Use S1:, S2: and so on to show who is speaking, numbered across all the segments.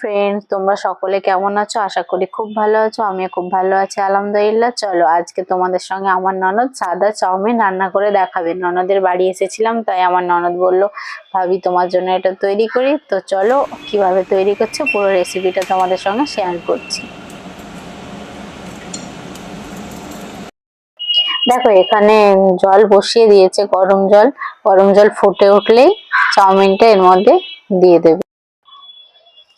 S1: Friends, তোমরা সকলে কেমন আছো? আশা করি খুব ভালো আছো। আমিও খুব ভালো আছি আলহামদুলিল্লাহ। চলো আজকে তোমাদের সঙ্গে আমার ননদ সাদা চাউমিন রান্না করে দেখাবে। ননদের বাড়ি এসেছিলাম, তাই আমার ননদ বলল ভাবি তোমার জন্য এটা তৈরি করি। তো চলো কিভাবে তৈরি করছে পুরো রেসিপিটা তোমাদের সঙ্গে শেয়ার করছি। দেখো এখানে জল বসিয়ে দিয়েছে, গরম জল। গরম জল ফুটে উঠলেই চাউমিনটা এর মধ্যে দিয়ে দেবে।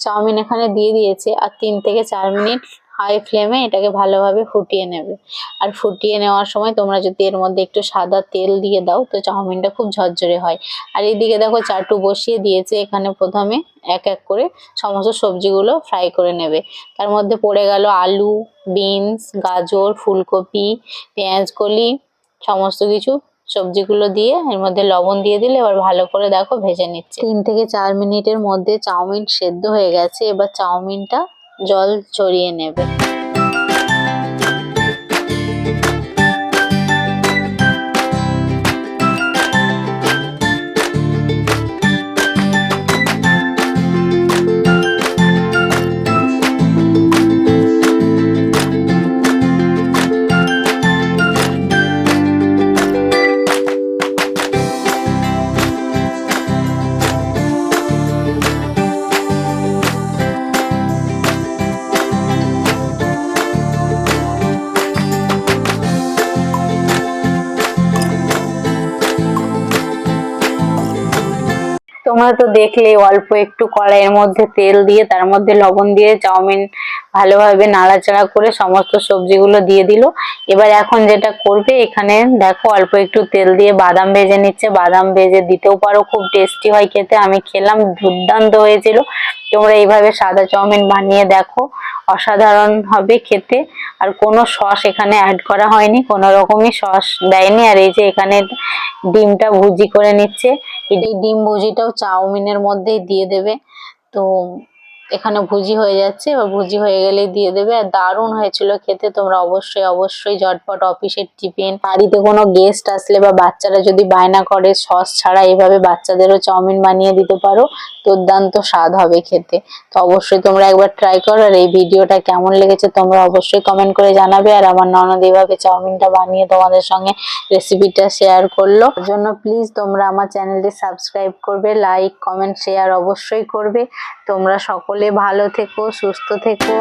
S1: চাউমিন এখানে দিয়ে দিয়েছে আর 3 থেকে 4 মিনিট হাই ফ্লেমে এটাকে ভালোভাবে ফুটিয়ে নেবে। আর ফুটিয়ে নেওয়ার সময় তোমরা যদি এর মধ্যে একটু সাদা তেল দিয়ে দাও তো চাউমিনটা খুব ঝরঝরে হয়। আর এইদিকে দেখো চাটু বসিয়ে দিয়েছে, এখানে প্রথমে এক এক করে সমস্ত সবজিগুলো ফ্রাই করে নেবে। তার মধ্যে পড়ে গেল আলু, বিনস, গাজর, ফুলকপি, পেঁয়াজ কলি, সমস্ত কিছু সবজিগুলো দিয়ে এর মধ্যে লবণ দিয়ে দিলে এবার ভালো করে দেখো ভেজে নিচ্ছে। 3 থেকে 4 মিনিটের মধ্যে চাউমিন সেদ্ধ হয়ে গেছে। এবার চাউমিনটা জল ছড়িয়ে নেবে। তোমরা তো দেখলে অল্প একটু কড়াইয়ের মধ্যে তেল দিয়ে তার মধ্যে লবণ দিয়ে চাউমিন ভালোভাবে নাড়াচাড়া করে সমস্ত সবজিগুলো দিয়ে দিল। এবার এখন যেটা করবে, এখানে দেখো অল্প একটু তেল দিয়ে বাদাম ভেজে নিচ্ছে। বাদাম ভেজে দিতেও পারো, খুব টেস্টি হয় খেতে। আমি খেলাম, দুর্দান্ত হয়েছিল। তোমরা এইভাবে সাদা চাউমিন বানিয়ে দেখো, অসাধারণ হবে খেতে। আর কোনো সস এখানে অ্যাড করা হয়নি, কোনো রকমই সস দেয়নি। আর এই যে এখানে ডিমটা ভুজি করে নিচ্ছে, এই ডিম ভুজিটাও চাউমিনের মধ্যেই দিয়ে দেবে। তো এখানে ভুজি হয়ে যাচ্ছে, এবার ভুজি হয়ে গেলে দিয়ে দেবে। আর দারুণ হয়েছিল খেতে। তোমরা অবশ্যই অবশ্যই ঝটপট অফিসের টিফিন, বাড়িতে কোনো গেস্ট আসলে বা বাচ্চারা যদি বায়না করে সস ছাড়া, এইভাবে বাচ্চাদেরও চাউমিন বানিয়ে দিতে পারো। দুর্দান্ত স্বাদ হবে খেতে। তো অবশ্যই তোমরা একবার ট্রাই করো। আর এই ভিডিওটা কেমন লেগেছে তোমরা অবশ্যই কমেন্ট করে জানাবে। আর আমার ননদ এইভাবে চাউমিনটা বানিয়ে তোমাদের সঙ্গে রেসিপিটা শেয়ার করলো। তার জন্য প্লিজ তোমরা আমার চ্যানেলটি সাবস্ক্রাইব করবে, লাইক কমেন্ট শেয়ার অবশ্যই করবে। তোমরা সকলে ভালো থেকো, সুস্থ থেকো।